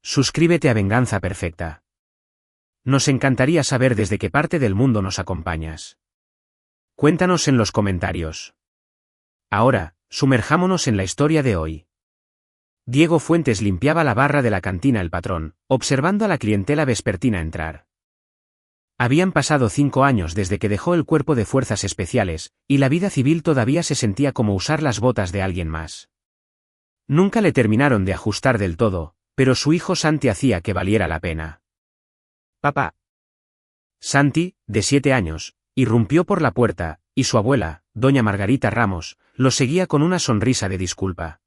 Suscríbete a Venganza Perfecta. Nos encantaría saber desde qué parte del mundo nos acompañas. Cuéntanos en los comentarios. Ahora, sumerjámonos en la historia de hoy. Diego Fuentes limpiaba la barra de la cantina El Patrón, observando a la clientela vespertina entrar. Habían pasado 5 años desde que dejó el cuerpo de fuerzas especiales, y la vida civil todavía se sentía como usar las botas de alguien más. Nunca le terminaron de ajustar del todo, pero su hijo Santi hacía que valiera la pena. «Papá». Santi, de 7 años, irrumpió por la puerta, y su abuela, doña Margarita Ramos, lo seguía con una sonrisa de disculpa.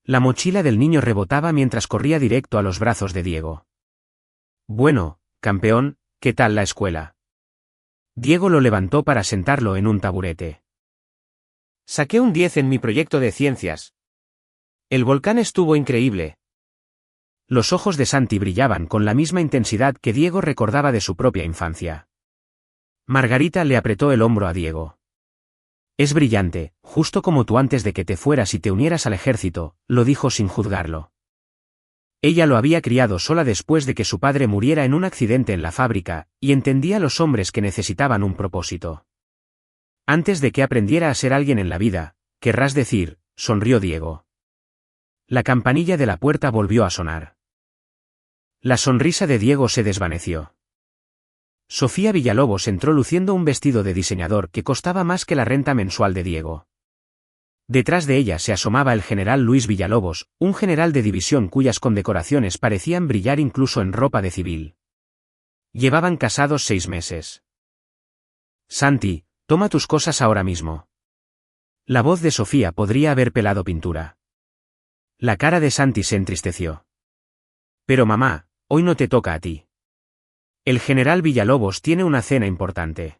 La mochila del niño rebotaba mientras corría directo a los brazos de Diego. «Bueno, campeón, ¿qué tal la escuela?». Diego lo levantó para sentarlo en un taburete. «Saqué un 10 en mi proyecto de ciencias. El volcán estuvo increíble». Los ojos de Santi brillaban con la misma intensidad que Diego recordaba de su propia infancia. Margarita le apretó el hombro a Diego. «Es brillante, justo como tú antes de que te fueras y te unieras al ejército», lo dijo sin juzgarlo. Ella lo había criado sola después de que su padre muriera en un accidente en la fábrica, y entendía a los hombres que necesitaban un propósito. «Antes de que aprendiera a ser alguien en la vida, querrás decir», sonrió Diego. La campanilla de la puerta volvió a sonar. La sonrisa de Diego se desvaneció. Sofía Villalobos entró luciendo un vestido de diseñador que costaba más que la renta mensual de Diego. Detrás de ella se asomaba el general Luis Villalobos, un general de división cuyas condecoraciones parecían brillar incluso en ropa de civil. Llevaban casados 6 meses. «Santi, toma tus cosas ahora mismo». La voz de Sofía podría haber pelado pintura. La cara de Santi se entristeció. «Pero mamá, hoy no te toca a ti. El general Villalobos tiene una cena importante.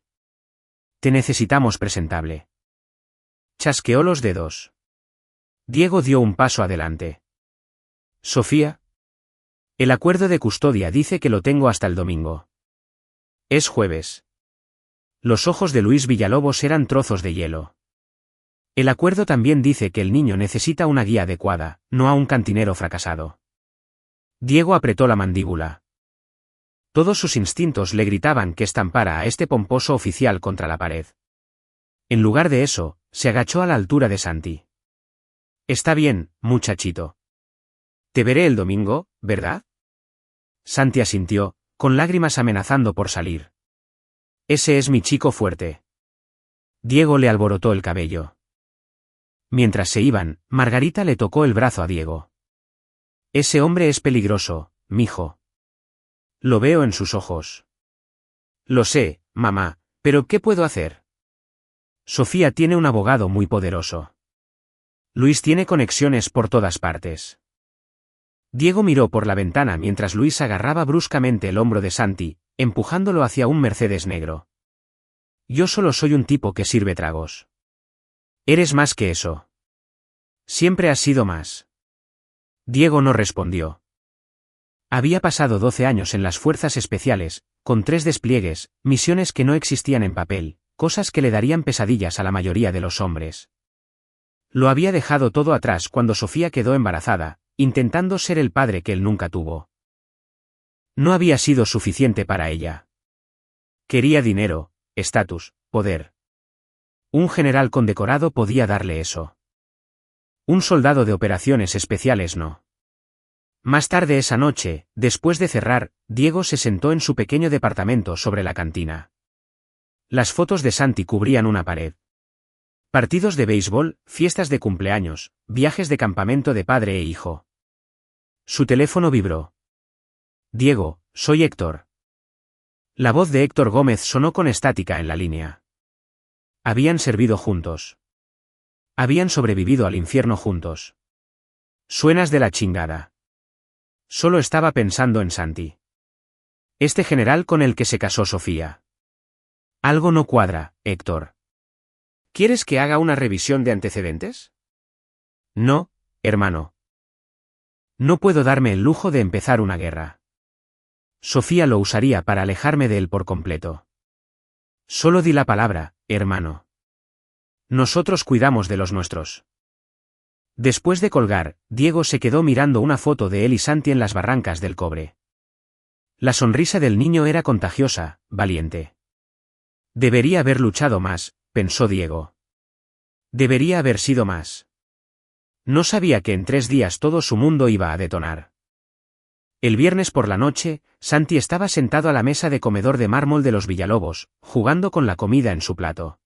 Te necesitamos presentable». Chasqueó los dedos. Diego dio un paso adelante. «Sofía». «El acuerdo de custodia dice que lo tengo hasta el domingo. Es jueves». Los ojos de Luis Villalobos eran trozos de hielo. «El acuerdo también dice que el niño necesita una guía adecuada, no a un cantinero fracasado». Diego apretó la mandíbula. Todos sus instintos le gritaban que estampara a este pomposo oficial contra la pared. En lugar de eso, se agachó a la altura de Santi. «Está bien, muchachito. Te veré el domingo, ¿verdad?». Santi asintió, con lágrimas amenazando por salir. «Ese es mi chico fuerte». Diego le alborotó el cabello. Mientras se iban, Margarita le tocó el brazo a Diego. «Ese hombre es peligroso, mijo. Lo veo en sus ojos». «Lo sé, mamá, pero ¿qué puedo hacer?». «Sofía tiene un abogado muy poderoso. Luis tiene conexiones por todas partes». Diego miró por la ventana mientras Luis agarraba bruscamente el hombro de Santi, empujándolo hacia un Mercedes negro. «Yo solo soy un tipo que sirve tragos. Eres más que eso. Siempre has sido más». Diego no respondió. Había pasado 12 años en las fuerzas especiales, con 3 despliegues, misiones que no existían en papel, cosas que le darían pesadillas a la mayoría de los hombres. Lo había dejado todo atrás cuando Sofía quedó embarazada, intentando ser el padre que él nunca tuvo. No había sido suficiente para ella. Quería dinero, estatus, poder. Un general condecorado podía darle eso. Un soldado de operaciones especiales no. Más tarde esa noche, después de cerrar, Diego se sentó en su pequeño departamento sobre la cantina. Las fotos de Santi cubrían una pared. Partidos de béisbol, fiestas de cumpleaños, viajes de campamento de padre e hijo. Su teléfono vibró. «Diego, soy Héctor». La voz de Héctor Gómez sonó con estática en la línea. Habían servido juntos. Habían sobrevivido al infierno juntos. «Suenas de la chingada». Solo estaba pensando en Santi. Este general con el que se casó Sofía. «Algo no cuadra, Héctor». «¿Quieres que haga una revisión de antecedentes?». «No, hermano. No puedo darme el lujo de empezar una guerra. Sofía lo usaría para alejarme de él por completo. Solo di la palabra, hermano. Nosotros cuidamos de los nuestros». Después de colgar, Diego se quedó mirando una foto de él y Santi en las barrancas del Cobre. La sonrisa del niño era contagiosa, valiente. Debería haber luchado más, pensó Diego. Debería haber sido más. No sabía que en 3 días todo su mundo iba a detonar. El viernes por la noche, Santi estaba sentado a la mesa de comedor de mármol de los Villalobos, jugando con la comida en su plato.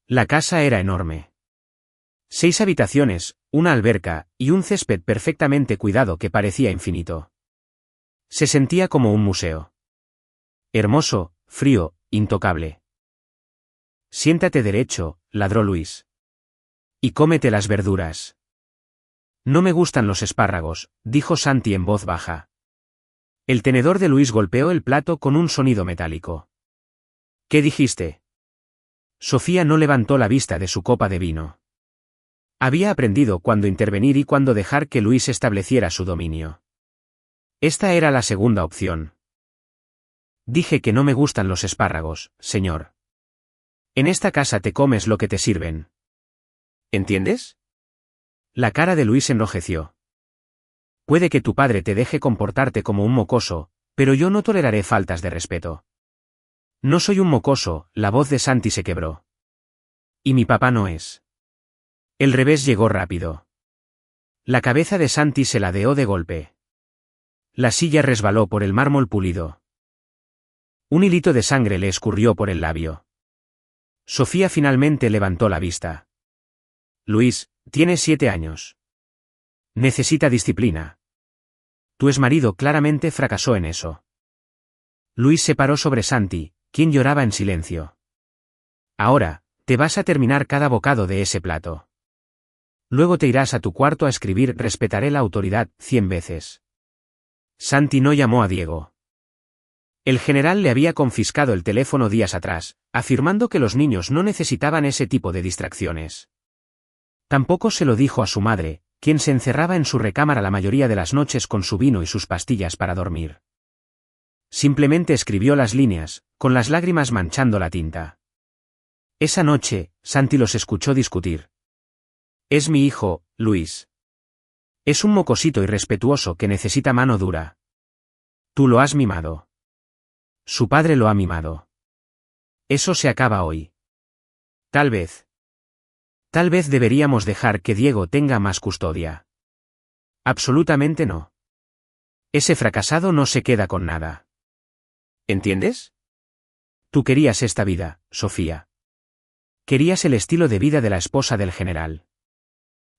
La casa era enorme. 6 habitaciones, una alberca, y un césped perfectamente cuidado que parecía infinito. Se sentía como un museo. Hermoso, frío, intocable. Siéntate derecho, ladró Luis. Y cómete las verduras. No me gustan los espárragos, dijo Santi en voz baja. El tenedor de Luis golpeó el plato con un sonido metálico. ¿Qué dijiste? Sofía no levantó la vista de su copa de vino. Había aprendido cuándo intervenir y cuándo dejar que Luis estableciera su dominio. Esta era la segunda opción. Dije que no me gustan los espárragos, señor. En esta casa te comes lo que te sirven. ¿Entiendes? La cara de Luis enrojeció. Puede que tu padre te deje comportarte como un mocoso, pero yo no toleraré faltas de respeto. No soy un mocoso, la voz de Santi se quebró. Y mi papá no es. El revés llegó rápido. La cabeza de Santi se ladeó de golpe. La silla resbaló por el mármol pulido. Un hilito de sangre le escurrió por el labio. Sofía finalmente levantó la vista. Luis, tienes 7 años. Necesita disciplina. Tu exmarido claramente fracasó en eso. Luis se paró sobre Santi, quien lloraba en silencio. Ahora, te vas a terminar cada bocado de ese plato. Luego te irás a tu cuarto a escribir respetaré la autoridad 100 veces. Santi no llamó a Diego. El general le había confiscado el teléfono días atrás, afirmando que los niños no necesitaban ese tipo de distracciones. Tampoco se lo dijo a su madre, quien se encerraba en su recámara la mayoría de las noches con su vino y sus pastillas para dormir. Simplemente escribió las líneas, con las lágrimas manchando la tinta. Esa noche, Santi los escuchó discutir. Es mi hijo, Luis. Es un mocosito irrespetuoso que necesita mano dura. Tú lo has mimado. Su padre lo ha mimado. Eso se acaba hoy. Tal vez deberíamos dejar que Diego tenga más custodia. Absolutamente no. Ese fracasado no se queda con nada. ¿Entiendes? Tú querías esta vida, Sofía. Querías el estilo de vida de la esposa del general.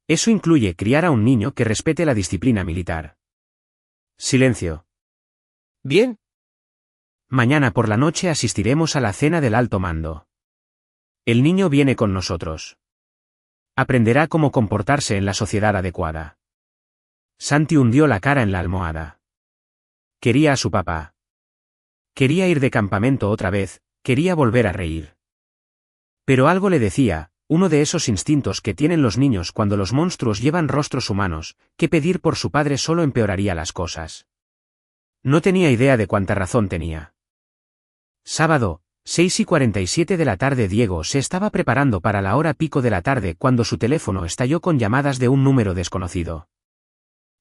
Eso incluye criar a un niño que respete la disciplina militar. Silencio. Bien. Mañana por la noche asistiremos a la cena del alto mando. El niño viene con nosotros. Aprenderá cómo comportarse en la sociedad adecuada. Santi hundió la cara en la almohada. Quería a su papá. Quería ir de campamento otra vez, quería volver a reír. Pero algo le decía, uno de esos instintos que tienen los niños cuando los monstruos llevan rostros humanos, que pedir por su padre solo empeoraría las cosas. No tenía idea de cuánta razón tenía. Sábado, 6:47 de la tarde. Diego se estaba preparando para la hora pico de la tarde cuando su teléfono estalló con llamadas de un número desconocido.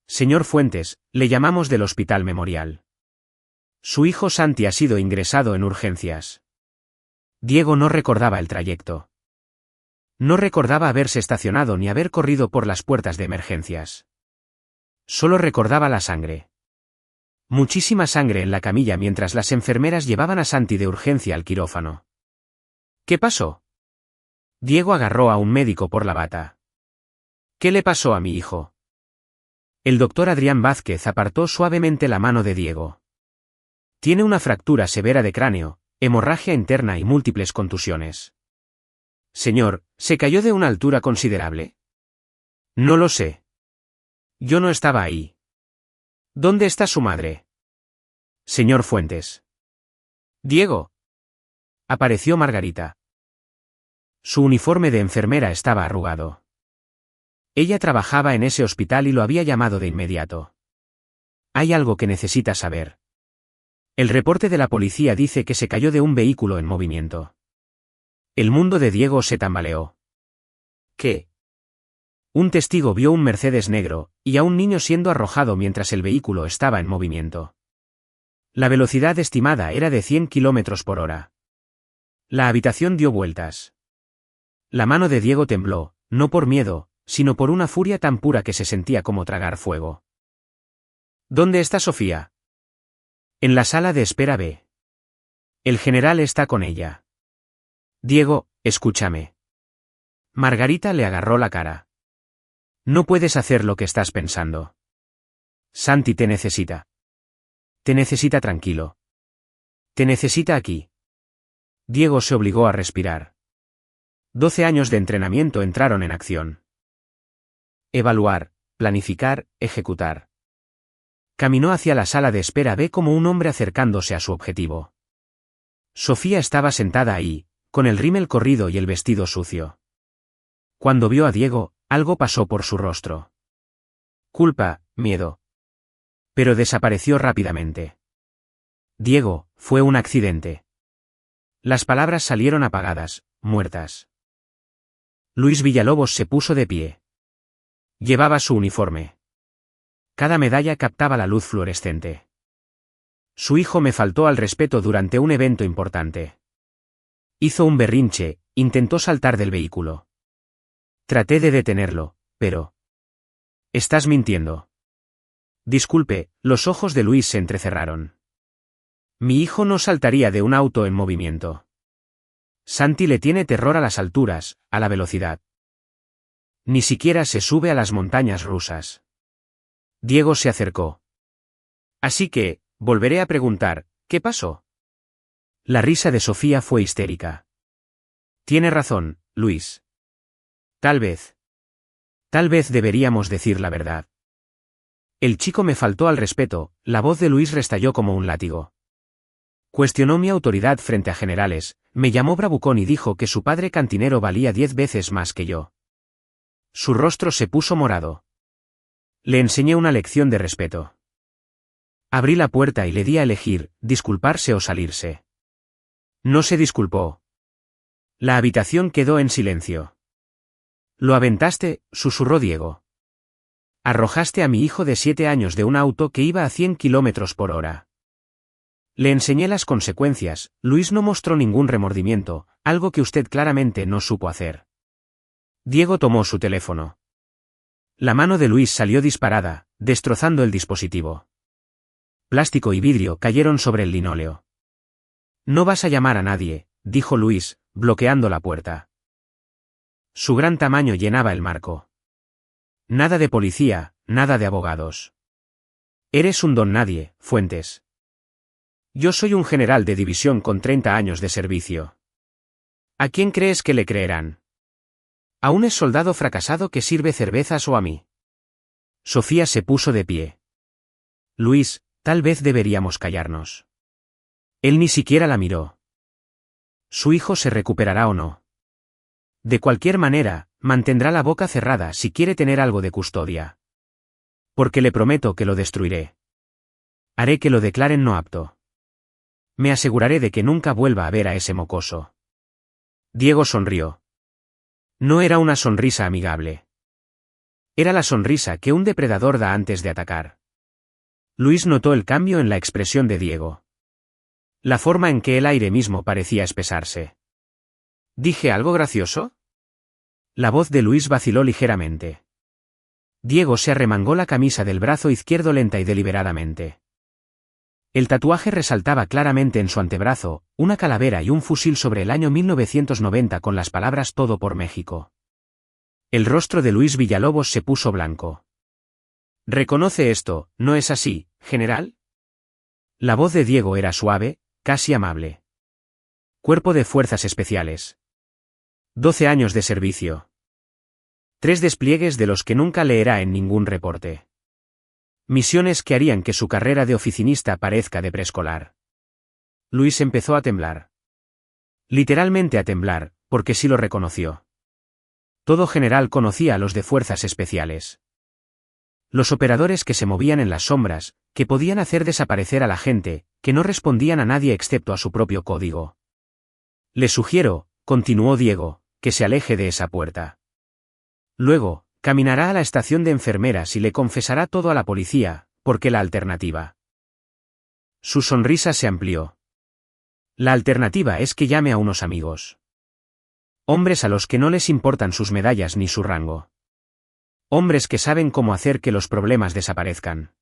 Señor Fuentes, le llamamos del Hospital Memorial. Su hijo Santi ha sido ingresado en urgencias. Diego no recordaba el trayecto. No recordaba haberse estacionado ni haber corrido por las puertas de emergencias. Solo recordaba la sangre. Muchísima sangre en la camilla mientras las enfermeras llevaban a Santi de urgencia al quirófano. ¿Qué pasó? Diego agarró a un médico por la bata. ¿Qué le pasó a mi hijo? El doctor Adrián Vázquez apartó suavemente la mano de Diego. Tiene una fractura severa de cráneo, hemorragia interna y múltiples contusiones. Señor, ¿se cayó de una altura considerable? No lo sé. Yo no estaba ahí. ¿Dónde está su madre? Señor Fuentes. Diego. Apareció Margarita. Su uniforme de enfermera estaba arrugado. Ella trabajaba en ese hospital y lo había llamado de inmediato. Hay algo que necesita saber. El reporte de la policía dice que se cayó de un vehículo en movimiento. El mundo de Diego se tambaleó. ¿Qué? Un testigo vio un Mercedes negro, y a un niño siendo arrojado mientras el vehículo estaba en movimiento. La velocidad estimada era de 100 km por hora. La habitación dio vueltas. La mano de Diego tembló, no por miedo, sino por una furia tan pura que se sentía como tragar fuego. ¿Dónde está Sofía? En la sala de espera B. El general está con ella. Diego, escúchame. Margarita le agarró la cara. No puedes hacer lo que estás pensando. Santi te necesita. Te necesita tranquilo. Te necesita aquí. Diego se obligó a respirar. 12 años de entrenamiento entraron en acción. Evaluar, planificar, ejecutar. Caminó hacia la sala de espera B como un hombre acercándose a su objetivo. Sofía estaba sentada ahí, con el rímel corrido y el vestido sucio. Cuando vio a Diego, algo pasó por su rostro. Culpa, miedo. Pero desapareció rápidamente. Diego, fue un accidente. Las palabras salieron apagadas, muertas. Luis Villalobos se puso de pie. Llevaba su uniforme. Cada medalla captaba la luz fluorescente. Su hijo me faltó al respeto durante un evento importante. Hizo un berrinche, intentó saltar del vehículo. Traté de detenerlo, pero... Estás mintiendo. Disculpe, los ojos de Luis se entrecerraron. Mi hijo no saltaría de un auto en movimiento. Santi le tiene terror a las alturas, a la velocidad. Ni siquiera se sube a las montañas rusas. Diego se acercó. Así que, volveré a preguntar, ¿qué pasó? La risa de Sofía fue histérica. Tiene razón, Luis. Tal vez deberíamos decir la verdad. El chico me faltó al respeto, la voz de Luis restalló como un látigo. Cuestionó mi autoridad frente a generales, me llamó bravucón y dijo que su padre cantinero valía 10 veces más que yo. Su rostro se puso morado. Le enseñé una lección de respeto. Abrí la puerta y le di a elegir, disculparse o salirse. No se disculpó. La habitación quedó en silencio. Lo aventaste, susurró Diego. Arrojaste a mi hijo de 7 años de un auto que iba a 100 km por hora. Le enseñé las consecuencias, Luis no mostró ningún remordimiento, algo que usted claramente no supo hacer. Diego tomó su teléfono. La mano de Luis salió disparada, destrozando el dispositivo. Plástico y vidrio cayeron sobre el linóleo. No vas a llamar a nadie, dijo Luis, bloqueando la puerta. Su gran tamaño llenaba el marco. Nada de policía, nada de abogados. Eres un don nadie, Fuentes. Yo soy un general de división con 30 años de servicio. ¿A quién crees que le creerán? ¿A un exsoldado fracasado que sirve cervezas o a mí? Sofía se puso de pie. Luis, tal vez deberíamos callarnos. Él ni siquiera la miró. ¿Su hijo se recuperará o no? De cualquier manera, mantendrá la boca cerrada si quiere tener algo de custodia. Porque le prometo que lo destruiré. Haré que lo declaren no apto. Me aseguraré de que nunca vuelva a ver a ese mocoso. Diego sonrió. No era una sonrisa amigable. Era la sonrisa que un depredador da antes de atacar. Luis notó el cambio en la expresión de Diego. La forma en que el aire mismo parecía espesarse. ¿Dije algo gracioso? La voz de Luis vaciló ligeramente. Diego se arremangó la camisa del brazo izquierdo lenta y deliberadamente. El tatuaje resaltaba claramente en su antebrazo, una calavera y un fusil sobre el año 1990 con las palabras Todo por México. El rostro de Luis Villalobos se puso blanco. ¿Reconoce esto, no es así, general? La voz de Diego era suave, casi amable. Cuerpo de Fuerzas Especiales. 12 años de servicio. 3 despliegues de los que nunca leerá en ningún reporte. Misiones que harían que su carrera de oficinista parezca de preescolar. Luis empezó a temblar. Literalmente a temblar, porque sí lo reconoció. Todo general conocía a los de Fuerzas Especiales. Los operadores que se movían en las sombras, que podían hacer desaparecer a la gente, que no respondían a nadie excepto a su propio código. Le sugiero, continuó Diego, que se aleje de esa puerta. Luego, Caminará a la estación de enfermeras y le confesará todo a la policía, porque la alternativa. Su sonrisa se amplió. La alternativa es que llame a unos amigos. Hombres a los que no les importan sus medallas ni su rango. Hombres que saben cómo hacer que los problemas desaparezcan.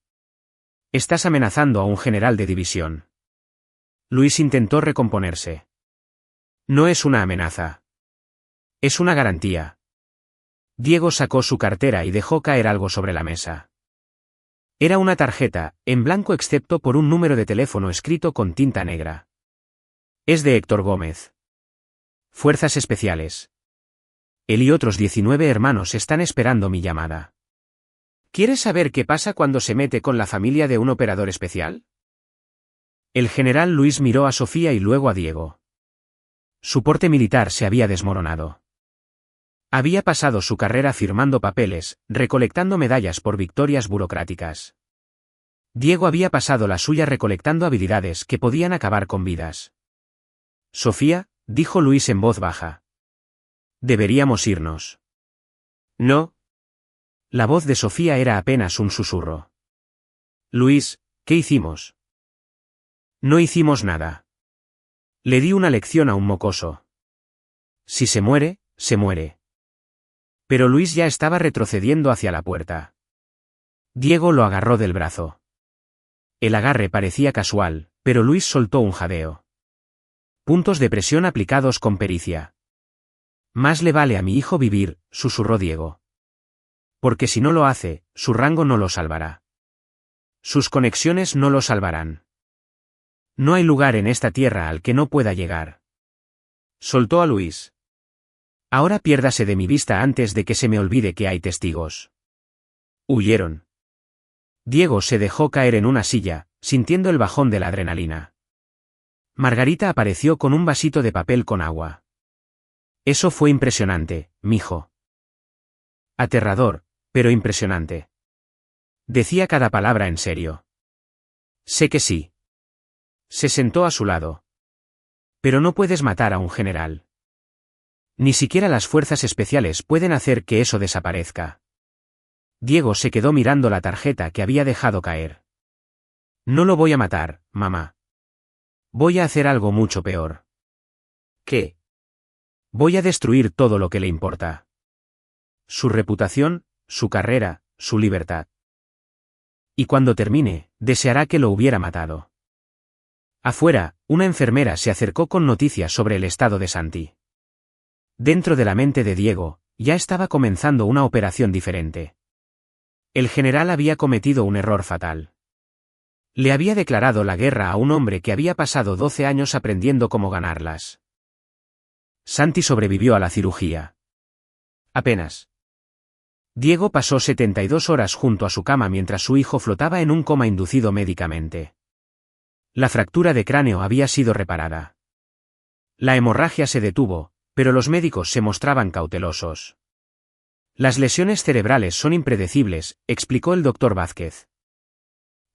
Estás amenazando a un general de división. Luis intentó recomponerse. No es una amenaza. Es una garantía. Diego sacó su cartera y dejó caer algo sobre la mesa. Era una tarjeta, en blanco excepto por un número de teléfono escrito con tinta negra. Es de Héctor Gómez. Fuerzas Especiales. Él y otros 19 hermanos están esperando mi llamada. ¿Quieres saber qué pasa cuando se mete con la familia de un operador especial? El general Luis miró a Sofía y luego a Diego. Su porte militar se había desmoronado. Había pasado su carrera firmando papeles, recolectando medallas por victorias burocráticas. Diego había pasado la suya recolectando habilidades que podían acabar con vidas. Sofía, dijo Luis en voz baja. Deberíamos irnos. No. La voz de Sofía era apenas un susurro. Luis, ¿qué hicimos? No hicimos nada. Le di una lección a un mocoso. Si se muere, se muere. Pero Luis ya estaba retrocediendo hacia la puerta. Diego lo agarró del brazo. El agarre parecía casual, pero Luis soltó un jadeo. Puntos de presión aplicados con pericia. Más le vale a mi hijo vivir, susurró Diego. Porque si no lo hace, su rango no lo salvará. Sus conexiones no lo salvarán. No hay lugar en esta tierra al que no pueda llegar. Soltó a Luis. Ahora piérdase de mi vista antes de que se me olvide que hay testigos. Huyeron. Diego se dejó caer en una silla, sintiendo el bajón de la adrenalina. Margarita apareció con un vasito de papel con agua. Eso fue impresionante, mijo. Aterrador, pero impresionante. Decía cada palabra en serio. Sé que sí. Se sentó a su lado. Pero no puedes matar a un general. Ni siquiera las fuerzas especiales pueden hacer que eso desaparezca. Diego se quedó mirando la tarjeta que había dejado caer. No lo voy a matar, mamá. Voy a hacer algo mucho peor. ¿Qué? Voy a destruir todo lo que le importa. Su reputación, su carrera, su libertad. Y cuando termine, deseará que lo hubiera matado. Afuera, una enfermera se acercó con noticias sobre el estado de Santi. Dentro de la mente de Diego, ya estaba comenzando una operación diferente. El general había cometido un error fatal. Le había declarado la guerra a un hombre que había pasado 12 años aprendiendo cómo ganarlas. Santi sobrevivió a la cirugía. Apenas. Diego pasó 72 horas junto a su cama mientras su hijo flotaba en un coma inducido médicamente. La fractura de cráneo había sido reparada. La hemorragia se detuvo, pero los médicos se mostraban cautelosos. Las lesiones cerebrales son impredecibles, explicó el doctor Vázquez.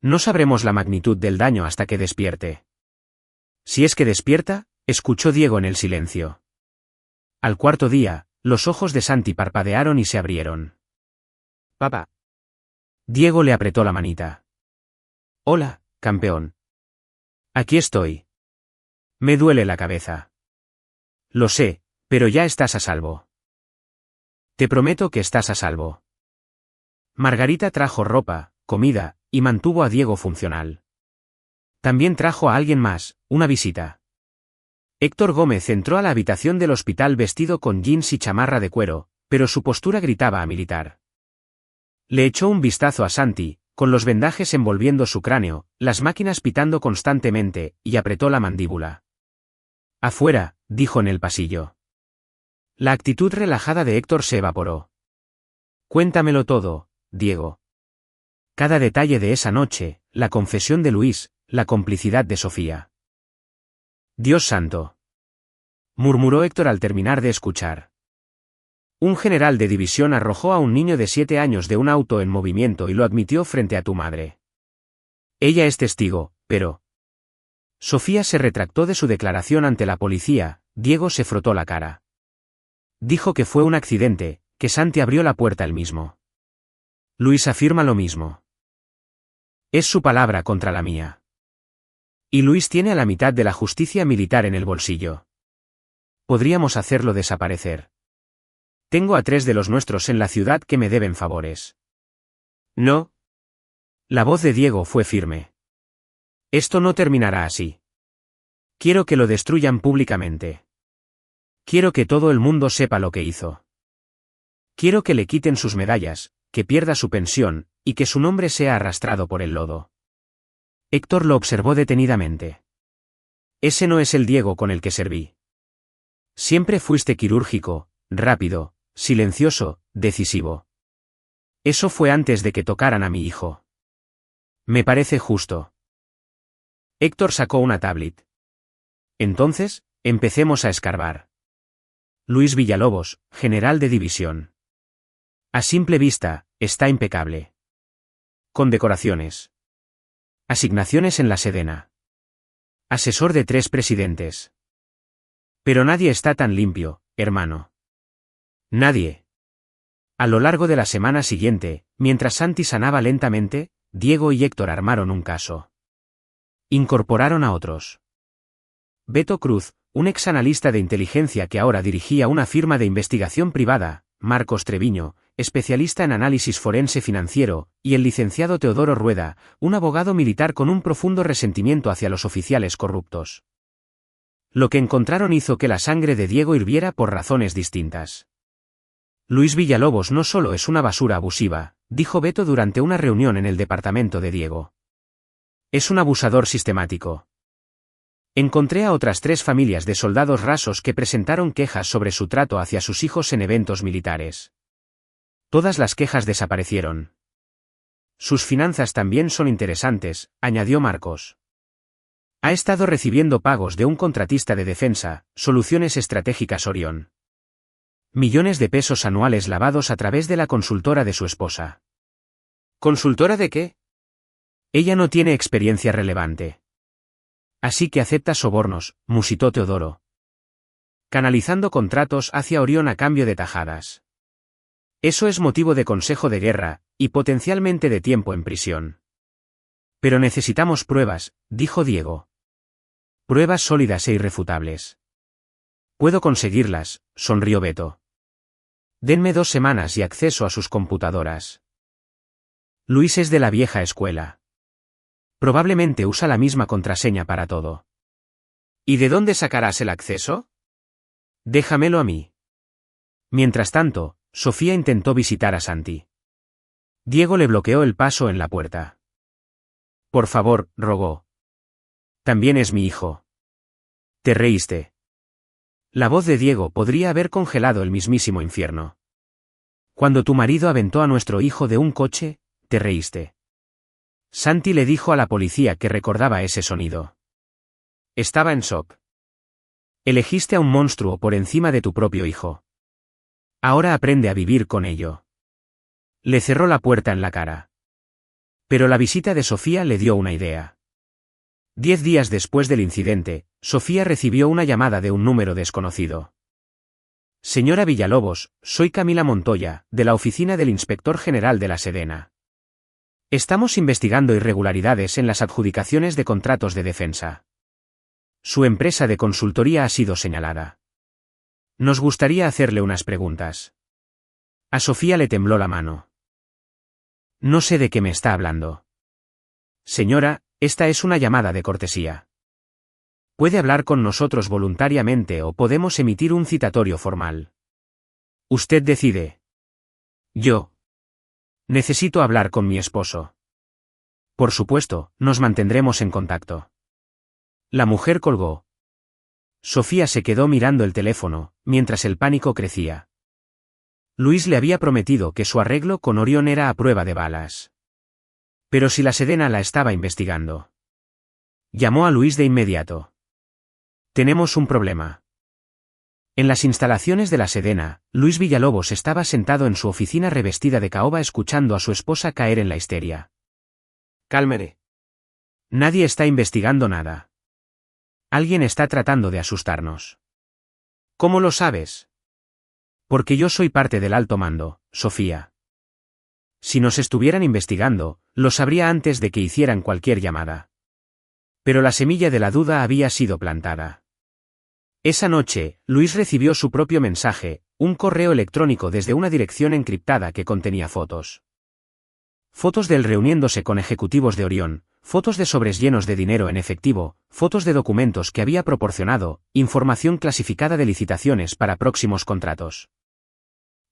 No sabremos la magnitud del daño hasta que despierte. Si es que despierta, escuchó Diego en el silencio. Al cuarto día, los ojos de Santi parpadearon y se abrieron. Papá. Diego le apretó la manita. Hola, campeón. Aquí estoy. Me duele la cabeza. Lo sé, pero ya estás a salvo. Te prometo que estás a salvo. Margarita trajo ropa, comida, y mantuvo a Diego funcional. También trajo a alguien más, una visita. Héctor Gómez entró a la habitación del hospital vestido con jeans y chamarra de cuero, pero su postura gritaba a militar. Le echó un vistazo a Santi, con los vendajes envolviendo su cráneo, las máquinas pitando constantemente, y apretó la mandíbula. Afuera, dijo en el pasillo. La actitud relajada de Héctor se evaporó. Cuéntamelo todo, Diego. Cada detalle de esa noche, la confesión de Luis, la complicidad de Sofía. Dios santo. Murmuró Héctor al terminar de escuchar. Un general de división arrojó a un niño de 7 años de un auto en movimiento y lo admitió frente a tu madre. Ella es testigo, pero... Sofía se retractó de su declaración ante la policía, Diego se frotó la cara. Dijo que fue un accidente, que Santi abrió la puerta él mismo. Luis afirma lo mismo. Es su palabra contra la mía. Y Luis tiene a la mitad de la justicia militar en el bolsillo. Podríamos hacerlo desaparecer. Tengo a 3 de los nuestros en la ciudad que me deben favores. No. La voz de Diego fue firme. Esto no terminará así. Quiero que lo destruyan públicamente. Quiero que todo el mundo sepa lo que hizo. Quiero que le quiten sus medallas, que pierda su pensión, y que su nombre sea arrastrado por el lodo. Héctor lo observó detenidamente. Ese no es el Diego con el que serví. Siempre fuiste quirúrgico, rápido, silencioso, decisivo. Eso fue antes de que tocaran a mi hijo. Me parece justo. Héctor sacó una tablet. Entonces, empecemos a escarbar. Luis Villalobos, general de división. A simple vista, está impecable. Condecoraciones. Asignaciones en la Sedena. Asesor de 3 presidentes. Pero nadie está tan limpio, hermano. Nadie. A lo largo de la semana siguiente, mientras Santi sanaba lentamente, Diego y Héctor armaron un caso. Incorporaron a otros. Beto Cruz, un exanalista de inteligencia que ahora dirigía una firma de investigación privada, Marcos Treviño, especialista en análisis forense financiero, y el licenciado Teodoro Rueda, un abogado militar con un profundo resentimiento hacia los oficiales corruptos. Lo que encontraron hizo que la sangre de Diego hirviera por razones distintas. Luis Villalobos no solo es una basura abusiva, dijo Beto durante una reunión en el departamento de Diego. Es un abusador sistemático. Encontré a otras 3 familias de soldados rasos que presentaron quejas sobre su trato hacia sus hijos en eventos militares. Todas las quejas desaparecieron. Sus finanzas también son interesantes, añadió Marcos. Ha estado recibiendo pagos de un contratista de defensa, Soluciones Estratégicas Orión. Millones de pesos anuales lavados a través de la consultora de su esposa. ¿Consultora de qué? Ella no tiene experiencia relevante. Así que acepta sobornos, musitó Teodoro. Canalizando contratos hacia Orión a cambio de tajadas. Eso es motivo de consejo de guerra, y potencialmente de tiempo en prisión. Pero necesitamos pruebas, dijo Diego. Pruebas sólidas e irrefutables. Puedo conseguirlas, sonrió Beto. Denme 2 semanas y acceso a sus computadoras. Luis es de la vieja escuela. Probablemente usa la misma contraseña para todo. ¿Y de dónde sacarás el acceso? Déjamelo a mí. Mientras tanto, Sofía intentó visitar a Santi. Diego le bloqueó el paso en la puerta. Por favor, rogó. También es mi hijo. Te reíste. La voz de Diego podría haber congelado el mismísimo infierno. Cuando tu marido aventó a nuestro hijo de un coche, te reíste. Santi le dijo a la policía que recordaba ese sonido. Estaba en shock. Elegiste a un monstruo por encima de tu propio hijo. Ahora aprende a vivir con ello. Le cerró la puerta en la cara. Pero la visita de Sofía le dio una idea. 10 días después del incidente, Sofía recibió una llamada de un número desconocido. Señora Villalobos, soy Camila Montoya, de la oficina del Inspector General de la Sedena. Estamos investigando irregularidades en las adjudicaciones de contratos de defensa. Su empresa de consultoría ha sido señalada. Nos gustaría hacerle unas preguntas. A Sofía le tembló la mano. No sé de qué me está hablando. Señora, esta es una llamada de cortesía. Puede hablar con nosotros voluntariamente o podemos emitir un citatorio formal. Usted decide. Yo. Necesito hablar con mi esposo. Por supuesto, nos mantendremos en contacto. La mujer colgó. Sofía se quedó mirando el teléfono, mientras el pánico crecía. Luis le había prometido que su arreglo con Orión era a prueba de balas. Pero si la Sedena la estaba investigando. Llamó a Luis de inmediato. Tenemos un problema. En las instalaciones de la Sedena, Luis Villalobos estaba sentado en su oficina revestida de caoba escuchando a su esposa caer en la histeria. Cálmere. Nadie está investigando nada. Alguien está tratando de asustarnos. ¿Cómo lo sabes? Porque yo soy parte del alto mando, Sofía. Si nos estuvieran investigando, lo sabría antes de que hicieran cualquier llamada. Pero la semilla de la duda había sido plantada. Esa noche, Luis recibió su propio mensaje, un correo electrónico desde una dirección encriptada que contenía fotos. Fotos de él reuniéndose con ejecutivos de Orión, fotos de sobres llenos de dinero en efectivo, fotos de documentos que había proporcionado, información clasificada de licitaciones para próximos contratos.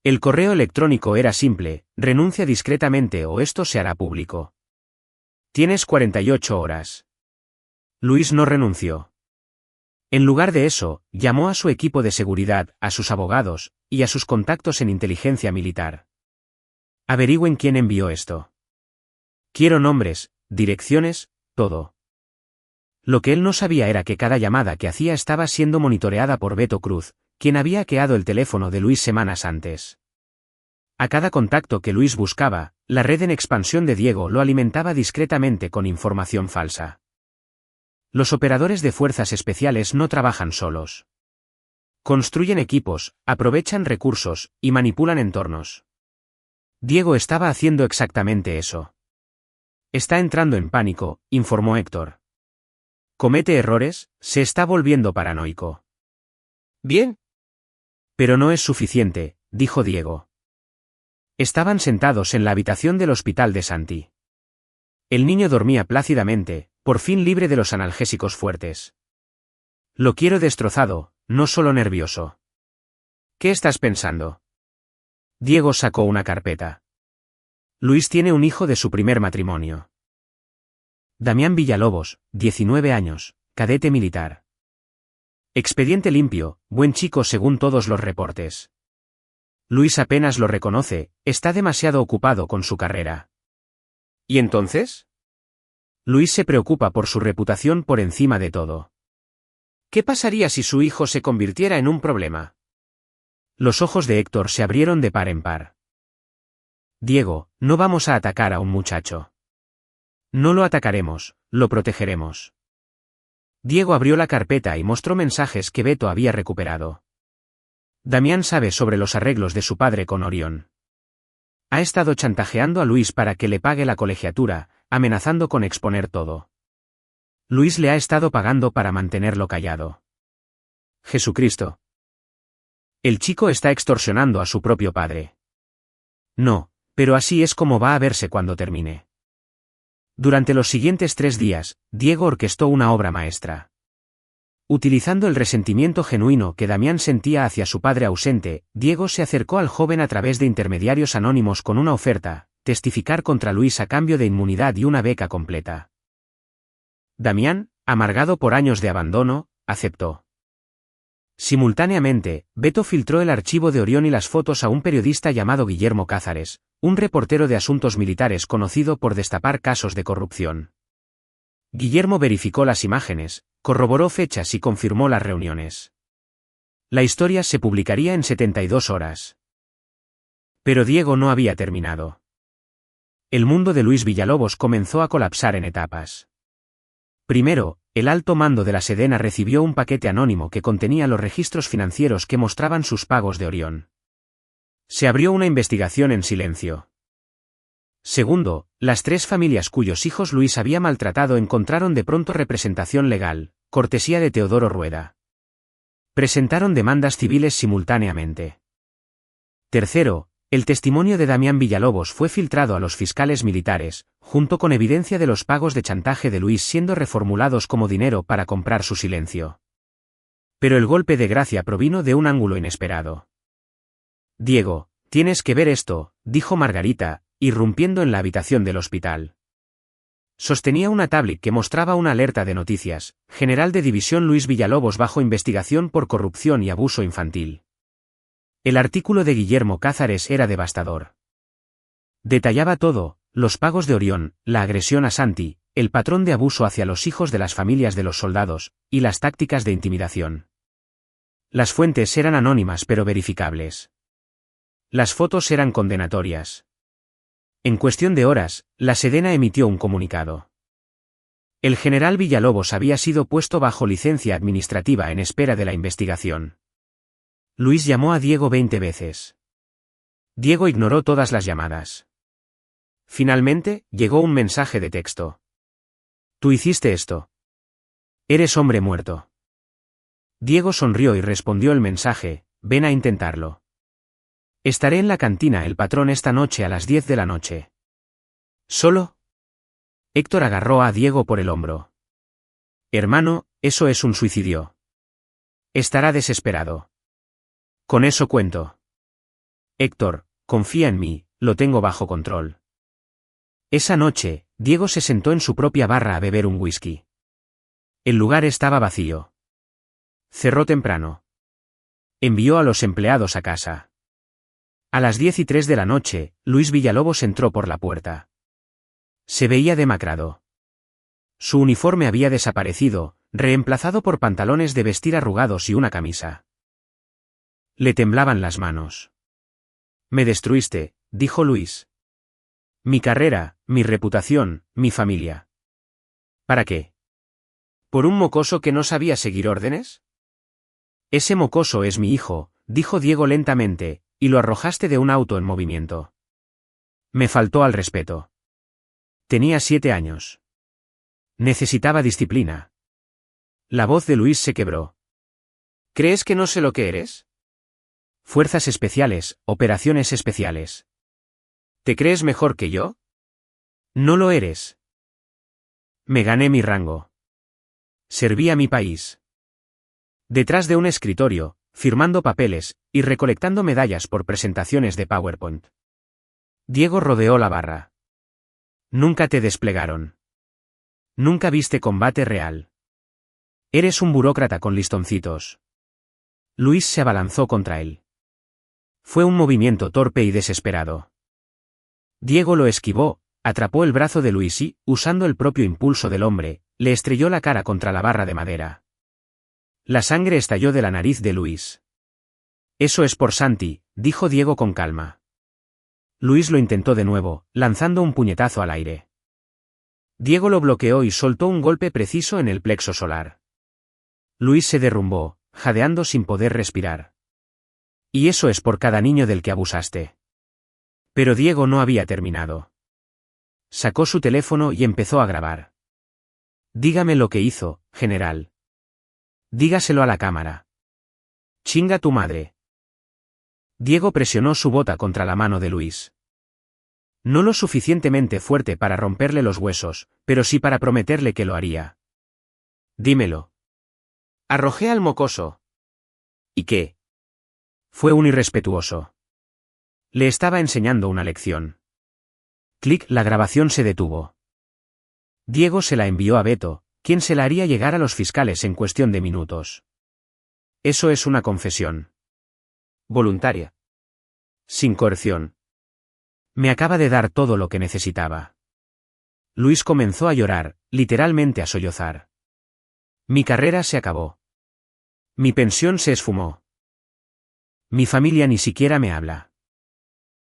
El correo electrónico era simple: renuncia discretamente o esto se hará público. Tienes 48 horas. Luis no renunció. En lugar de eso, llamó a su equipo de seguridad, a sus abogados, y a sus contactos en inteligencia militar. Averigüen quién envió esto. Quiero nombres, direcciones, todo. Lo que él no sabía era que cada llamada que hacía estaba siendo monitoreada por Beto Cruz, quien había hackeado el teléfono de Luis semanas antes. A cada contacto que Luis buscaba, la red en expansión de Diego lo alimentaba discretamente con información falsa. Los operadores de fuerzas especiales no trabajan solos. Construyen equipos, aprovechan recursos, y manipulan entornos. Diego estaba haciendo exactamente eso. Está entrando en pánico, informó Héctor. Comete errores, se está volviendo paranoico. Bien. Pero no es suficiente, dijo Diego. Estaban sentados en la habitación del hospital de Santi. El niño dormía plácidamente, por fin libre de los analgésicos fuertes. Lo quiero destrozado, no solo nervioso. ¿Qué estás pensando? Diego sacó una carpeta. Luis tiene un hijo de su primer matrimonio. Damián Villalobos, 19 años, cadete militar. Expediente limpio, buen chico según todos los reportes. Luis apenas lo reconoce, está demasiado ocupado con su carrera. ¿Y entonces? Luis se preocupa por su reputación por encima de todo. ¿Qué pasaría si su hijo se convirtiera en un problema? Los ojos de Héctor se abrieron de par en par. Diego, no vamos a atacar a un muchacho. No lo atacaremos, lo protegeremos. Diego abrió la carpeta y mostró mensajes que Beto había recuperado. Damián sabe sobre los arreglos de su padre con Orión. Ha estado chantajeando a Luis para que le pague la colegiatura, amenazando con exponer todo. Luis le ha estado pagando para mantenerlo callado. Jesucristo. El chico está extorsionando a su propio padre. No, pero así es como va a verse cuando termine. Durante los siguientes 3 días, Diego orquestó una obra maestra. Utilizando el resentimiento genuino que Damián sentía hacia su padre ausente, Diego se acercó al joven a través de intermediarios anónimos con una oferta: testificar contra Luis a cambio de inmunidad y una beca completa. Damián, amargado por años de abandono, aceptó. Simultáneamente, Beto filtró el archivo de Orión y las fotos a un periodista llamado Guillermo Cázares, un reportero de asuntos militares conocido por destapar casos de corrupción. Guillermo verificó las imágenes, corroboró fechas y confirmó las reuniones. La historia se publicaría en 72 horas. Pero Diego no había terminado. El mundo de Luis Villalobos comenzó a colapsar en etapas. Primero, el alto mando de la Sedena recibió un paquete anónimo que contenía los registros financieros que mostraban sus pagos de Orión. Se abrió una investigación en silencio. Segundo, las 3 familias cuyos hijos Luis había maltratado encontraron de pronto representación legal, cortesía de Teodoro Rueda. Presentaron demandas civiles simultáneamente. Tercero, el testimonio de Damián Villalobos fue filtrado a los fiscales militares, junto con evidencia de los pagos de chantaje de Luis siendo reformulados como dinero para comprar su silencio. Pero el golpe de gracia provino de un ángulo inesperado. Diego, tienes que ver esto, dijo Margarita, irrumpiendo en la habitación del hospital. Sostenía una tablet que mostraba una alerta de noticias: General de División Luis Villalobos bajo investigación por corrupción y abuso infantil. El artículo de Guillermo Cázares era devastador. Detallaba todo: los pagos de Orión, la agresión a Santi, el patrón de abuso hacia los hijos de las familias de los soldados, y las tácticas de intimidación. Las fuentes eran anónimas pero verificables. Las fotos eran condenatorias. En cuestión de horas, la Sedena emitió un comunicado. El general Villalobos había sido puesto bajo licencia administrativa en espera de la investigación. Luis llamó a Diego 20 veces. Diego ignoró todas las llamadas. Finalmente, llegó un mensaje de texto. Tú hiciste esto. Eres hombre muerto. Diego sonrió y respondió el mensaje, ven a intentarlo. Estaré en la cantina El Patrón esta noche a las 10 de la noche. ¿Solo? Héctor agarró a Diego por el hombro. Hermano, eso es un suicidio. Estará desesperado. Con eso cuento. Héctor, confía en mí, lo tengo bajo control. Esa noche, Diego se sentó en su propia barra a beber un whisky. El lugar estaba vacío. Cerró temprano. Envió a los empleados a casa. A las 10:03 de la noche, Luis Villalobos entró por la puerta. Se veía demacrado. Su uniforme había desaparecido, reemplazado por pantalones de vestir arrugados y una camisa. Le temblaban las manos. Me destruiste, dijo Luis. Mi carrera, mi reputación, mi familia. ¿Para qué? ¿Por un mocoso que no sabía seguir órdenes? Ese mocoso es mi hijo, dijo Diego lentamente, y lo arrojaste de un auto en movimiento. Me faltó al respeto. Tenía 7 años. Necesitaba disciplina. La voz de Luis se quebró. ¿Crees que no sé lo que eres? Fuerzas especiales, operaciones especiales. ¿Te crees mejor que yo? No lo eres. Me gané mi rango. Serví a mi país. Detrás de un escritorio, firmando papeles, y recolectando medallas por presentaciones de PowerPoint. Diego rodeó la barra. Nunca te desplegaron. Nunca viste combate real. Eres un burócrata con listoncitos. Luis se abalanzó contra él. Fue un movimiento torpe y desesperado. Diego lo esquivó, atrapó el brazo de Luis y, usando el propio impulso del hombre, le estrelló la cara contra la barra de madera. La sangre estalló de la nariz de Luis. Eso es por Santi, dijo Diego con calma. Luis lo intentó de nuevo, lanzando un puñetazo al aire. Diego lo bloqueó y soltó un golpe preciso en el plexo solar. Luis se derrumbó, jadeando sin poder respirar. Y eso es por cada niño del que abusaste. Pero Diego no había terminado. Sacó su teléfono y empezó a grabar. Dígame lo que hizo, general. Dígaselo a la cámara. Chinga tu madre. Diego presionó su bota contra la mano de Luis. No lo suficientemente fuerte para romperle los huesos, pero sí para prometerle que lo haría. Dímelo. Arrojé al mocoso. ¿Y qué? Fue un irrespetuoso. Le estaba enseñando una lección. Clic, la grabación se detuvo. Diego se la envió a Beto, quien se la haría llegar a los fiscales en cuestión de minutos. Eso es una confesión. Voluntaria. Sin coerción. Me acaba de dar todo lo que necesitaba. Luis comenzó a llorar, literalmente a sollozar. Mi carrera se acabó. Mi pensión se esfumó. Mi familia ni siquiera me habla.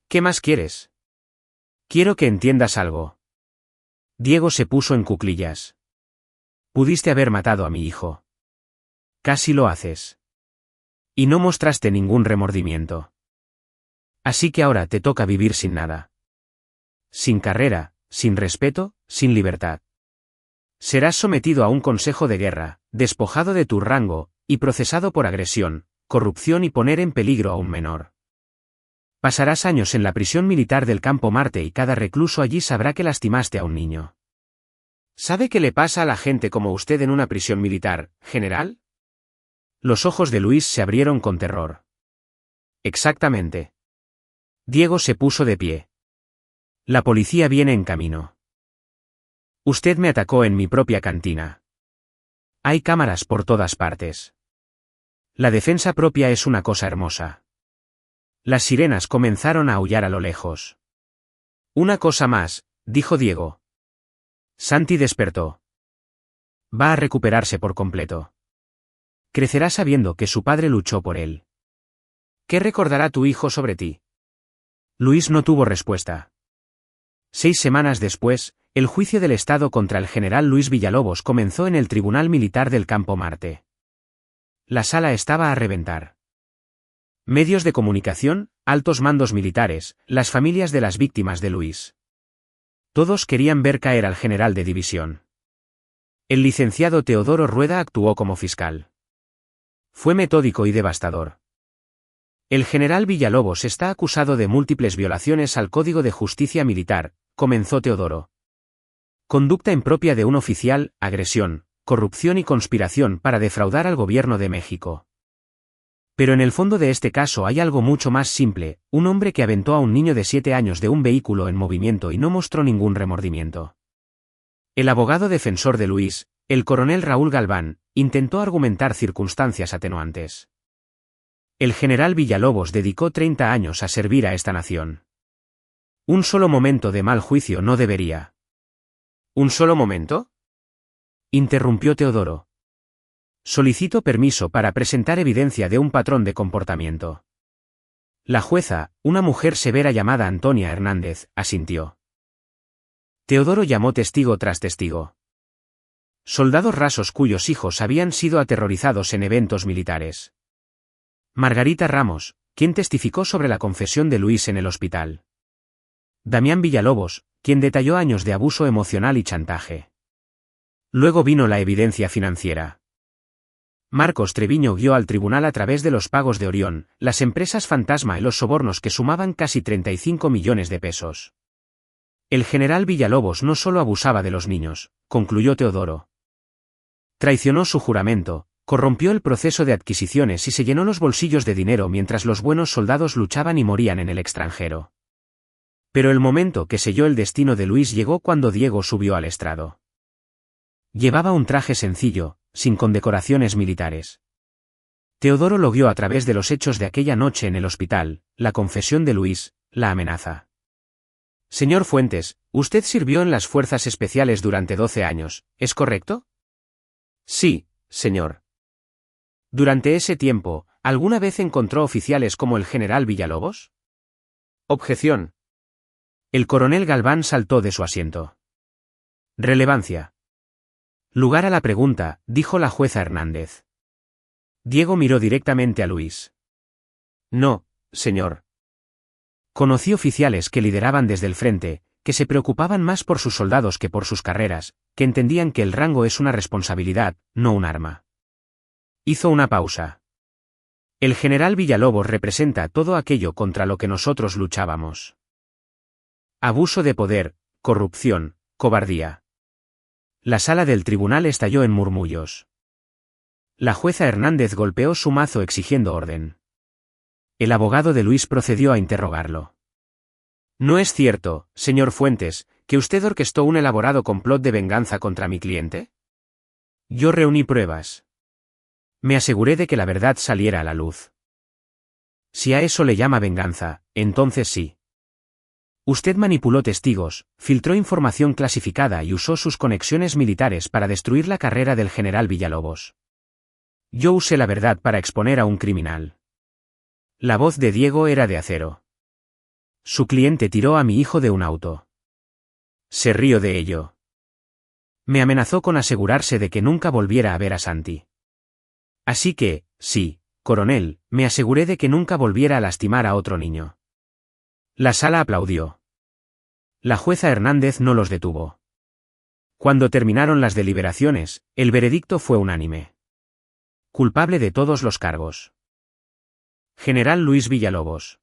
¿Qué más quieres? Quiero que entiendas algo. Diego se puso en cuclillas. Pudiste haber matado a mi hijo. Casi lo haces. Y no mostraste ningún remordimiento. Así que ahora te toca vivir sin nada. Sin carrera, sin respeto, sin libertad. Serás sometido a un consejo de guerra, despojado de tu rango, y procesado por agresión, corrupción y poner en peligro a un menor. Pasarás años en la prisión militar del Campo Marte y cada recluso allí sabrá que lastimaste a un niño. ¿Sabe qué le pasa a la gente como usted en una prisión militar, general? Los ojos de Luis se abrieron con terror. Exactamente. Diego se puso de pie. La policía viene en camino. Usted me atacó en mi propia cantina. Hay cámaras por todas partes. La defensa propia es una cosa hermosa. Las sirenas comenzaron a aullar a lo lejos. Una cosa más, dijo Diego. Santi despertó. Va a recuperarse por completo. Crecerá sabiendo que su padre luchó por él. ¿Qué recordará tu hijo sobre ti? Luis no tuvo respuesta. 6 semanas después, el juicio del Estado contra el general Luis Villalobos comenzó en el Tribunal Militar del Campo Marte. La sala estaba a reventar. Medios de comunicación, altos mandos militares, las familias de las víctimas de Luis. Todos querían ver caer al general de división. El licenciado Teodoro Rueda actuó como fiscal. Fue metódico y devastador. El general Villalobos está acusado de múltiples violaciones al Código de Justicia Militar, comenzó Teodoro. Conducta impropia de un oficial, agresión, corrupción y conspiración para defraudar al gobierno de México. Pero en el fondo de este caso hay algo mucho más simple, un hombre que aventó a un niño de 7 años de un vehículo en movimiento y no mostró ningún remordimiento. El abogado defensor de Luis, el coronel Raúl Galván, intentó argumentar circunstancias atenuantes. El general Villalobos dedicó 30 años a servir a esta nación. Un solo momento de mal juicio no debería. ¿Un solo momento? Interrumpió Teodoro. Solicito permiso para presentar evidencia de un patrón de comportamiento. La jueza, una mujer severa llamada Antonia Hernández, asintió. Teodoro llamó testigo tras testigo. Soldados rasos cuyos hijos habían sido aterrorizados en eventos militares. Margarita Ramos, quien testificó sobre la confesión de Luis en el hospital. Damián Villalobos, quien detalló años de abuso emocional y chantaje. Luego vino la evidencia financiera. Marcos Treviño guió al tribunal a través de los pagos de Orión, las empresas fantasma y los sobornos que sumaban casi 35 millones de pesos. El general Villalobos no solo abusaba de los niños, concluyó Teodoro. Traicionó su juramento, corrompió el proceso de adquisiciones y se llenó los bolsillos de dinero mientras los buenos soldados luchaban y morían en el extranjero. Pero el momento que selló el destino de Luis llegó cuando Diego subió al estrado. Llevaba un traje sencillo, sin condecoraciones militares. Teodoro lo vio a través de los hechos de aquella noche en el hospital, la confesión de Luis, la amenaza. Señor Fuentes, usted sirvió en las fuerzas especiales durante 12 años, ¿es correcto? Sí, señor. Durante ese tiempo, ¿alguna vez encontró oficiales como el general Villalobos? Objeción. El coronel Galván saltó de su asiento. Relevancia. Lugar a la pregunta, dijo la jueza Hernández. Diego miró directamente a Luis. No, señor. Conocí oficiales que lideraban desde el frente, que se preocupaban más por sus soldados que por sus carreras, que entendían que el rango es una responsabilidad, no un arma. Hizo una pausa. El general Villalobos representa todo aquello contra lo que nosotros luchábamos. Abuso de poder, corrupción, cobardía. La sala del tribunal estalló en murmullos. La jueza Hernández golpeó su mazo exigiendo orden. El abogado de Luis procedió a interrogarlo. ¿No es cierto, señor Fuentes, que usted orquestó un elaborado complot de venganza contra mi cliente? Yo reuní pruebas. Me aseguré de que la verdad saliera a la luz. Si a eso le llama venganza, entonces sí. Usted manipuló testigos, filtró información clasificada y usó sus conexiones militares para destruir la carrera del general Villalobos. Yo usé la verdad para exponer a un criminal. La voz de Diego era de acero. Su cliente tiró a mi hijo de un auto. Se rió de ello. Me amenazó con asegurarse de que nunca volviera a ver a Santi. Así que, sí, coronel, me aseguré de que nunca volviera a lastimar a otro niño. La sala aplaudió. La jueza Hernández no los detuvo. Cuando terminaron las deliberaciones, el veredicto fue unánime. Culpable de todos los cargos. General Luis Villalobos.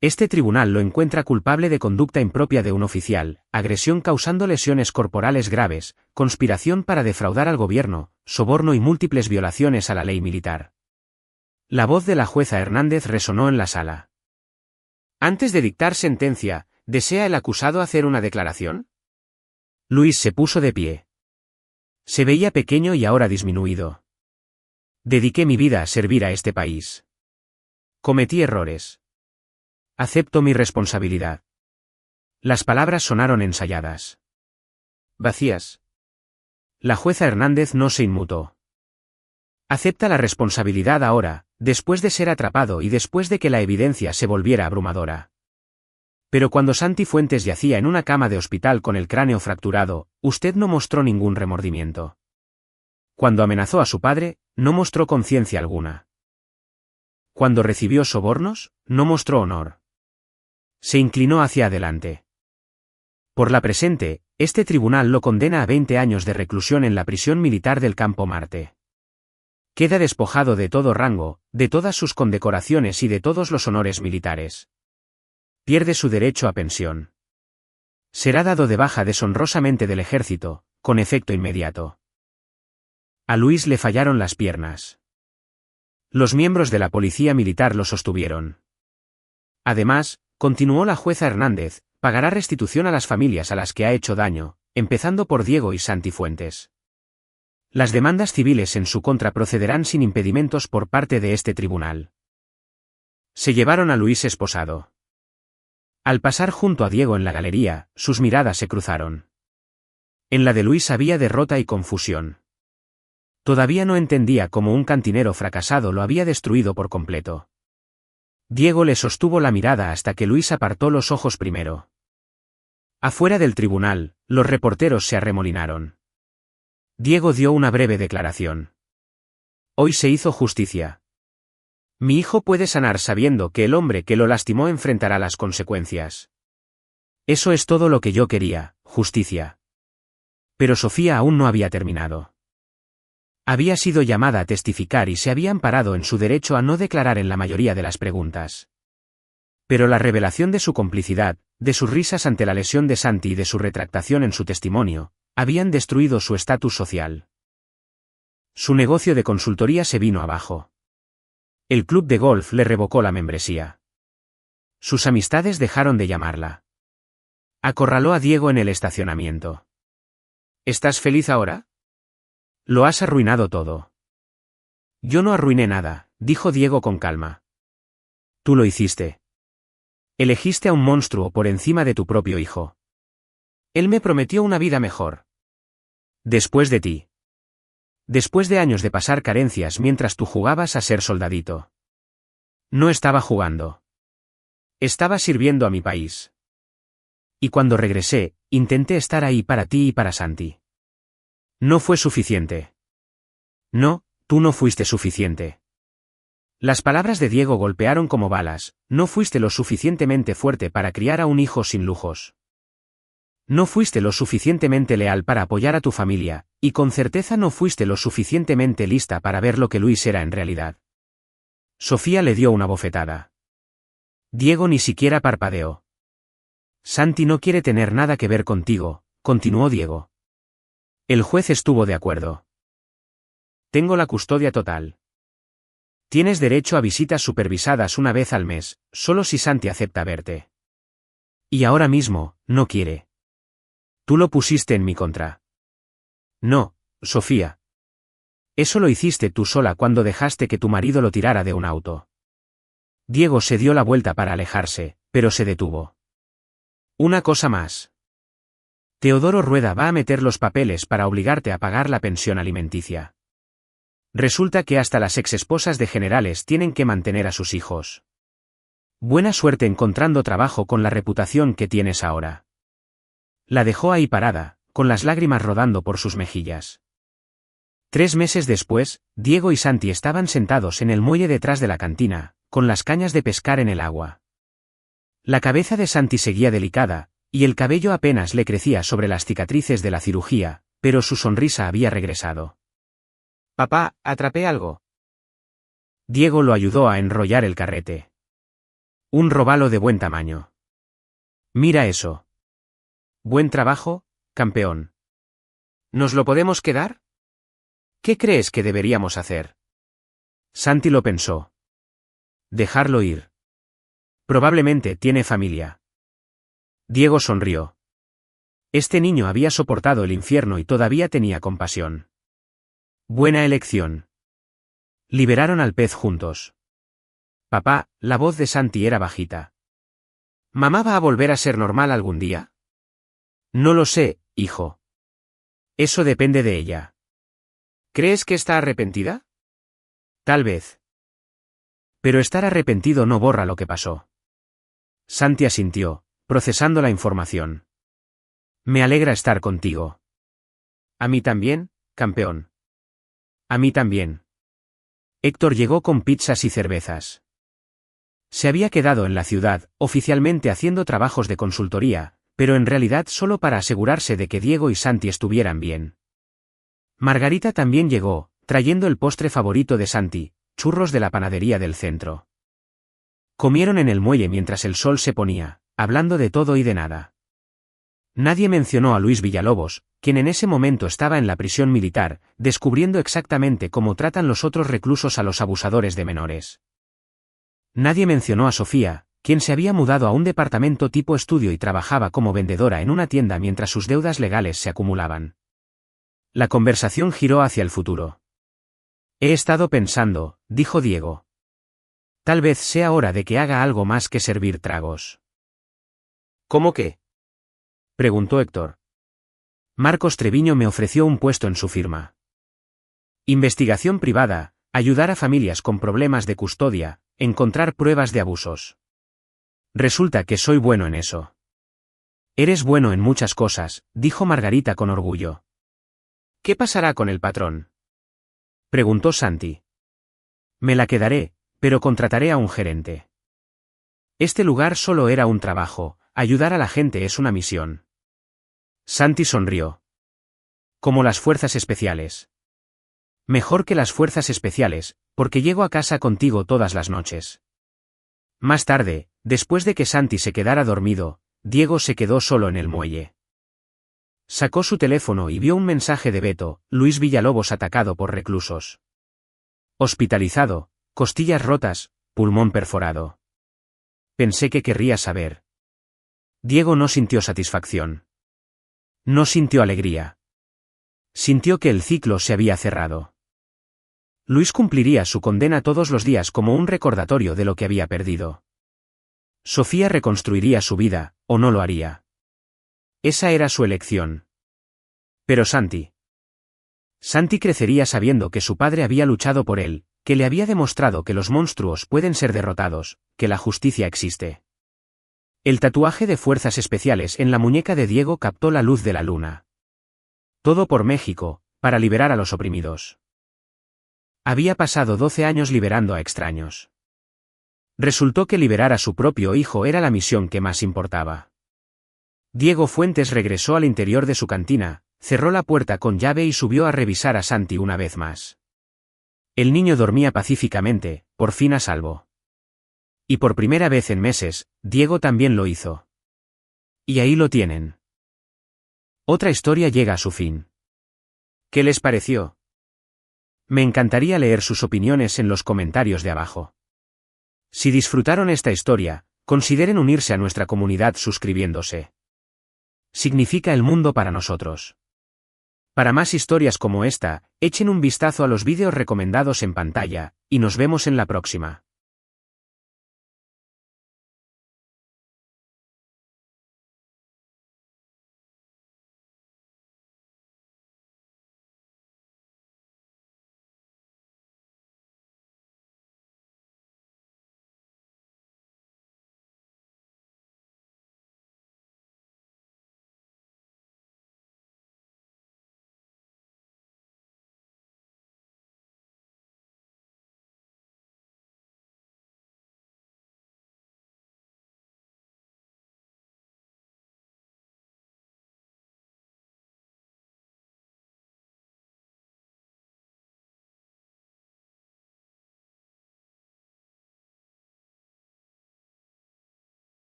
Este tribunal lo encuentra culpable de conducta impropia de un oficial, agresión causando lesiones corporales graves, conspiración para defraudar al gobierno, soborno y múltiples violaciones a la ley militar. La voz de la jueza Hernández resonó en la sala. Antes de dictar sentencia, ¿desea el acusado hacer una declaración? Luis se puso de pie. Se veía pequeño y ahora disminuido. Dediqué mi vida a servir a este país. Cometí errores. Acepto mi responsabilidad. Las palabras sonaron ensayadas. Vacías. La jueza Hernández no se inmutó. Acepta la responsabilidad ahora, después de ser atrapado y después de que la evidencia se volviera abrumadora. Pero cuando Santi Fuentes yacía en una cama de hospital con el cráneo fracturado, usted no mostró ningún remordimiento. Cuando amenazó a su padre, no mostró conciencia alguna. Cuando recibió sobornos, no mostró honor. Se inclinó hacia adelante. Por la presente, este tribunal lo condena a 20 años de reclusión en la prisión militar del Campo Marte. Queda despojado de todo rango, de todas sus condecoraciones y de todos los honores militares. Pierde su derecho a pensión. Será dado de baja deshonrosamente del ejército, con efecto inmediato. A Luis le fallaron las piernas. Los miembros de la policía militar lo sostuvieron. Además, continuó la jueza Hernández, pagará restitución a las familias a las que ha hecho daño, empezando por Diego y Santi Fuentes. Las demandas civiles en su contra procederán sin impedimentos por parte de este tribunal. Se llevaron a Luis esposado. Al pasar junto a Diego en la galería, sus miradas se cruzaron. En la de Luis había derrota y confusión. Todavía no entendía cómo un cantinero fracasado lo había destruido por completo. Diego le sostuvo la mirada hasta que Luis apartó los ojos primero. Afuera del tribunal, los reporteros se arremolinaron. Diego dio una breve declaración. Hoy se hizo justicia. Mi hijo puede sanar sabiendo que el hombre que lo lastimó enfrentará las consecuencias. Eso es todo lo que yo quería, justicia. Pero Sofía aún no había terminado. Había sido llamada a testificar y se había amparado en su derecho a no declarar en la mayoría de las preguntas. Pero la revelación de su complicidad, de sus risas ante la lesión de Santi y de su retractación en su testimonio, habían destruido su estatus social. Su negocio de consultoría se vino abajo. El club de golf le revocó la membresía. Sus amistades dejaron de llamarla. Acorraló a Diego en el estacionamiento. ¿Estás feliz ahora? Lo has arruinado todo. Yo no arruiné nada, dijo Diego con calma. Tú lo hiciste. Elegiste a un monstruo por encima de tu propio hijo. Él me prometió una vida mejor. Después de ti. Después de años de pasar carencias mientras tú jugabas a ser soldadito. No estaba jugando. Estaba sirviendo a mi país. Y cuando regresé, intenté estar ahí para ti y para Santi. No fue suficiente. No, tú no fuiste suficiente. Las palabras de Diego golpearon como balas, no fuiste lo suficientemente fuerte para criar a un hijo sin lujos. No fuiste lo suficientemente leal para apoyar a tu familia, y con certeza no fuiste lo suficientemente lista para ver lo que Luis era en realidad. Sofía le dio una bofetada. Diego ni siquiera parpadeó. Santi no quiere tener nada que ver contigo, continuó Diego. El juez estuvo de acuerdo. Tengo la custodia total. Tienes derecho a visitas supervisadas una vez al mes, solo si Santi acepta verte. Y ahora mismo, no quiere. Tú lo pusiste en mi contra. No, Sofía. Eso lo hiciste tú sola cuando dejaste que tu marido lo tirara de un auto. Diego se dio la vuelta para alejarse, pero se detuvo. Una cosa más. Teodoro Rueda va a meter los papeles para obligarte a pagar la pensión alimenticia. Resulta que hasta las exesposas de generales tienen que mantener a sus hijos. Buena suerte encontrando trabajo con la reputación que tienes ahora. La dejó ahí parada, con las lágrimas rodando por sus mejillas. 3 meses después, Diego y Santi estaban sentados en el muelle detrás de la cantina, con las cañas de pescar en el agua. La cabeza de Santi seguía delicada, y el cabello apenas le crecía sobre las cicatrices de la cirugía, pero su sonrisa había regresado. Papá, atrapé algo. Diego lo ayudó a enrollar el carrete. Un robalo de buen tamaño. Mira eso. Buen trabajo, campeón. ¿Nos lo podemos quedar? ¿Qué crees que deberíamos hacer? Santi lo pensó. Dejarlo ir. Probablemente tiene familia. Diego sonrió. Este niño había soportado el infierno y todavía tenía compasión. Buena elección. Liberaron al pez juntos. Papá, la voz de Santi era bajita. ¿Mamá va a volver a ser normal algún día? No lo sé, hijo. Eso depende de ella. ¿Crees que está arrepentida? Tal vez. Pero estar arrepentido no borra lo que pasó. Santi asintió, procesando la información. Me alegra estar contigo. A mí también, campeón. A mí también. Héctor llegó con pizzas y cervezas. Se había quedado en la ciudad, oficialmente haciendo trabajos de consultoría, pero en realidad solo para asegurarse de que Diego y Santi estuvieran bien. Margarita también llegó, trayendo el postre favorito de Santi, churros de la panadería del centro. Comieron en el muelle mientras el sol se ponía, hablando de todo y de nada. Nadie mencionó a Luis Villalobos, quien en ese momento estaba en la prisión militar, descubriendo exactamente cómo tratan los otros reclusos a los abusadores de menores. Nadie mencionó a Sofía, quien se había mudado a un departamento tipo estudio y trabajaba como vendedora en una tienda mientras sus deudas legales se acumulaban. La conversación giró hacia el futuro. He estado pensando, dijo Diego. Tal vez sea hora de que haga algo más que servir tragos. ¿Cómo qué? Preguntó Héctor. Marcos Treviño me ofreció un puesto en su firma. Investigación privada, ayudar a familias con problemas de custodia, encontrar pruebas de abusos. Resulta que soy bueno en eso. Eres bueno en muchas cosas, dijo Margarita con orgullo. ¿Qué pasará con el patrón? Preguntó Santi. Me la quedaré, pero contrataré a un gerente. Este lugar solo era un trabajo, ayudar a la gente es una misión. Santi sonrió. Como las fuerzas especiales. Mejor que las fuerzas especiales, porque llego a casa contigo todas las noches. Más tarde, después de que Santi se quedara dormido, Diego se quedó solo en el muelle. Sacó su teléfono y vio un mensaje de Beto, Luis Villalobos atacado por reclusos. Hospitalizado, costillas rotas, pulmón perforado. Pensé que querría saber. Diego no sintió satisfacción. No sintió alegría. Sintió que el ciclo se había cerrado. Luis cumpliría su condena todos los días como un recordatorio de lo que había perdido. Sofía reconstruiría su vida, o no lo haría. Esa era su elección. Pero Santi. Santi crecería sabiendo que su padre había luchado por él, que le había demostrado que los monstruos pueden ser derrotados, que la justicia existe. El tatuaje de fuerzas especiales en la muñeca de Diego captó la luz de la luna. Todo por México, para liberar a los oprimidos. Había pasado 12 años liberando a extraños. Resultó que liberar a su propio hijo era la misión que más importaba. Diego Fuentes regresó al interior de su cantina, cerró la puerta con llave y subió a revisar a Santi una vez más. El niño dormía pacíficamente, por fin a salvo. Y por primera vez en meses, Diego también lo hizo. Y ahí lo tienen. Otra historia llega a su fin. ¿Qué les pareció? Me encantaría leer sus opiniones en los comentarios de abajo. Si disfrutaron esta historia, consideren unirse a nuestra comunidad suscribiéndose. Significa el mundo para nosotros. Para más historias como esta, echen un vistazo a los vídeos recomendados en pantalla, y nos vemos en la próxima.